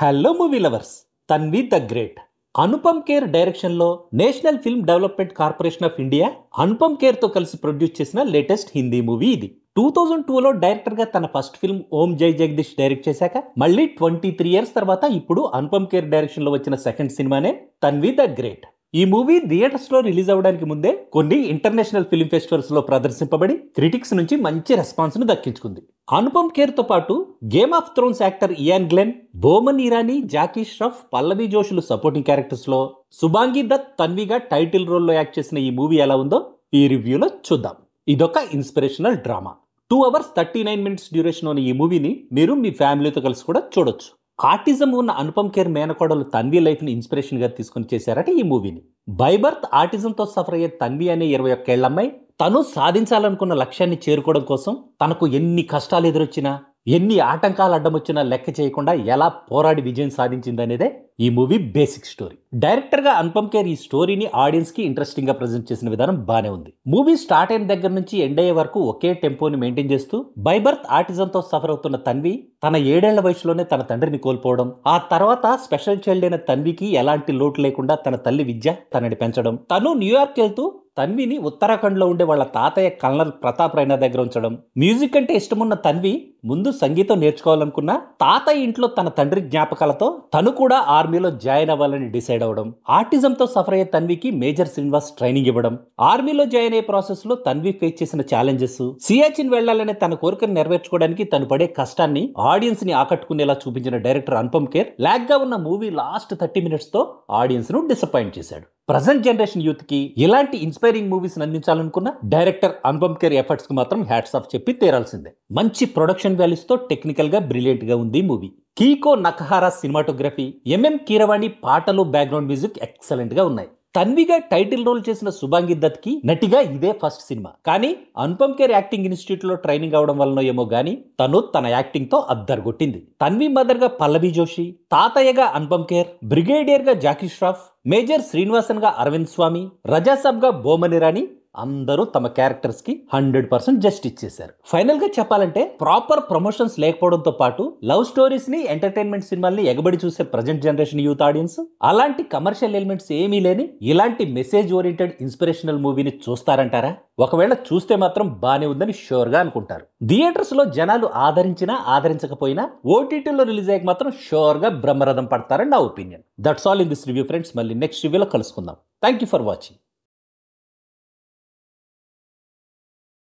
Hello movie lovers, Tanvi the great Anupam Kher డైరెక్షన్లో National Film Development Corporation of India Anupam ఖేర్తో కలిసి produce చేసిన లేటెస్ట్ హిందీ మూవీ ఇది. 2002లో డైరెక్టర్గా తన ఫస్ట్ ఫిల్మ్ ఓం జై జగదీష్ డైరెక్ట్ చేశాక మళ్ళీ 23 ఇయర్స్ తర్వాత ఇప్పుడు అనుపమ్ ఖేర్ డైరెక్షన్లో వచ్చిన సెకండ్ సినిమానే తన్వి ద గ్రేట్. ఈ మూవీ థియేటర్స్లో రిలీజ్ అవ్వడానికి ముందే కొన్ని ఇంటర్నేషనల్ ఫిల్మ్ ఫెస్టివల్స్లో ప్రదర్శింపబడి క్రిటిక్స్ నుంచి మంచి రెస్పాన్స్ను దక్కించుకుంది. అనుపమ్ ఖేర్తో పాటు Game of Thrones actor Ian Glen, Boman Irani, Jackie Shroff, Pallavi జోషులు సపోర్టింగ్ క్యారెక్టర్స్లో, సుబాంగి దత్ తన్విగా టైటిల్ రోల్లో యాక్ట్ చేసిన ఈ మూవీ ఎలా ఉందో ఈ రివ్యూలో చూద్దాం. ఇదొక inspirational drama. 2 hours 39 minutes duration ఉన్న ఈ మూవీని మీరు మీ ఫ్యామిలీతో కలిసి కూడా చూడొచ్చు. ఆటిజం ఉన్న అనుపమ్ ఖేర్ మేనకోడలు తన్వి లైఫ్ ని ఇన్స్పిరేషన్ గా తీసుకుని చేశారట ఈ మూవీని. బై బర్త్ ఆటిజంతో సఫర్ అయ్యే తన్వి అనే 21 ఏళ్ల అమ్మాయి తను సాధించాలనుకున్న లక్ష్యాన్ని చేరుకోవడం కోసం తనకు ఎన్ని కష్టాలు ఎదురొచ్చినా, ఎన్ని ఆటంకాలు అడ్డమొచ్చినా లెక్క చేయకుండా ఎలా పోరాడి విజయం సాధించిందనేదే ఈ మూవీ బేసిక్ స్టోరీ. డైరెక్టర్ గా అనుపమ్ ఖేర్ ఈ స్టోరీని ఆడియన్స్ కి ఇంట్రెస్టింగ్ గా ప్రజెంట్ చేసిన విధానం బానే ఉంది. మూవీ స్టార్ట్ అయిన దగ్గర నుంచి ఎండ్ అయ్యే వరకు ఒకే టెంపోని మెయింటైన్ చేస్తూ బై బర్త్ ఆటిజంతో సఫర్ అవుతున్న తన్వి తన 7 ఏళ్ల వయసులోనే తన తండ్రిని కోల్పోవడం, ఆ తర్వాత స్పెషల్ చైల్డ్ అయిన తన్వికి ఎలాంటి లోటు లేకుండా తన తల్లి విద్య తనని పెంచడం, తను న్యూయార్క్ వెళ్తూ తన్విని ఉత్తరాఖండ్ లో ఉండే వాళ్ళ తాతయ్య కల్నల్ ప్రతాప్ రైనా దగ్గర ఉంచడం, మ్యూజిక్ అంటే ఇష్టమున్న తన్వి ముందు సంగీతం నేర్చుకోవాలనుకున్న తాతయ్య ఇంట్లో తన తండ్రి జ్ఞాపకాలతో తను కూడా ఆర్మీలో జాయిన్ అవ్వాలని డిసైడ్ అవ్వడం, ఆటిజంతో సఫర్ అయ్యే తన్వికి మేజర్ శ్రీనివాస్ ట్రైనింగ్ ఇవ్వడం, ఆర్మీలో జాయిన్ అయ్యే ప్రాసెస్ లో తన్వి ఫేస్ చేసిన ఛాలెంజెస్, సియాచిన్ వెళ్లాలనే తన కోరికను నెరవేర్చుకోవడానికి తను పడే కష్టాన్ని ఆడియన్స్ ని ఆకట్టుకునేలా చూపించిన డైరెక్టర్ అనుపమ్ ఖేర్ లాగ్ గా ఉన్న మూవీ లాస్ట్ 30 minutes తో ఆడియన్స్ ను డిసప్పాయింట్ చేశాడు. ప్రజెంట్ జనరేషన్ యూత్ కి ఇలాంటి ఇన్స్పైరింగ్ మూవీస్ అందించాలనుకున్న డైరెక్టర్ అనుపమ్ ఖేర్ ఎఫర్ట్స్ కి మాత్రం హ్యాట్స్ ఆఫ్ చెప్పి తీరాల్సిందే. మంచి ప్రొడక్షన్ వాల్యూస్ తో టెక్నికల్ గా బ్రిలియంట్ గా ఉంది movie. Keiko Nakahara cinematography, MM Keeravani పాటలు, బ్యాక్గ్రౌండ్ మ్యూజిక్ ఎక్సలెంట్ గా ఉన్నాయి. తన్విగా టైటిల్ రోల్ చేసిన సుబాంగి దత్ కి నటిగా ఇదే ఫస్ట్ సినిమా. కానీ అనుపమ్ ఖేర్ యాక్టింగ్ ఇన్స్టిట్యూట్ లో ట్రైనింగ్ అవడం వలన ఏమో గానీ తను తన యాక్టింగ్ తో అద్దరగొట్టింది. తన్వి మదర్ గా పల్లవి జోషి, తాతయ్యగా అనుపమ్ ఖేర్, బ్రిగేడియర్ గా జాకీ ష్రాఫ్, మేజర్ శ్రీనివాసన్ గా అరవింద్ స్వామి, రజాసాబ్ గా బోమన్ ఇరానీ అందరూ తమ క్యారెక్టర్స్ కి 100% జస్ట్ ఇచ్చేశారు. ఫైనల్ గా చెప్పాలంటే ప్రాపర్ ప్రమోషన్స్ లేకపోవడంతో పాటు లవ్ స్టోరీస్ ని, ఎంటర్టైన్మెంట్ సినిమాల్ని ఎగబడి చూసే ప్రజెంట్ జనరేషన్ యూత్ ఆడియన్స్ అలాంటి కమర్షియల్ ఎలిమెంట్స్ ఏమీ లేని ఇలాంటి మెసేజ్ ఓరియంటెడ్ ఇన్స్పిరేషనల్ మూవీని చూస్తారంటారా? ఒకవేళ చూస్తే మాత్రం బానే ఉందని షూర్ గా అనుకుంటారు. థియేటర్స్ లో జనాలు ఆదరించినా ఆదరించకపోయినా ఓటీటీలో రిలీజ్ అయ్యాక మాత్రం షూర్ గా బ్రహ్మరథం పడతారని నా opinion. That's all in this review friends. మళ్ళీ నెక్స్ట్ రివ్యూలో కలుసుకుందాం. Thank you for watching.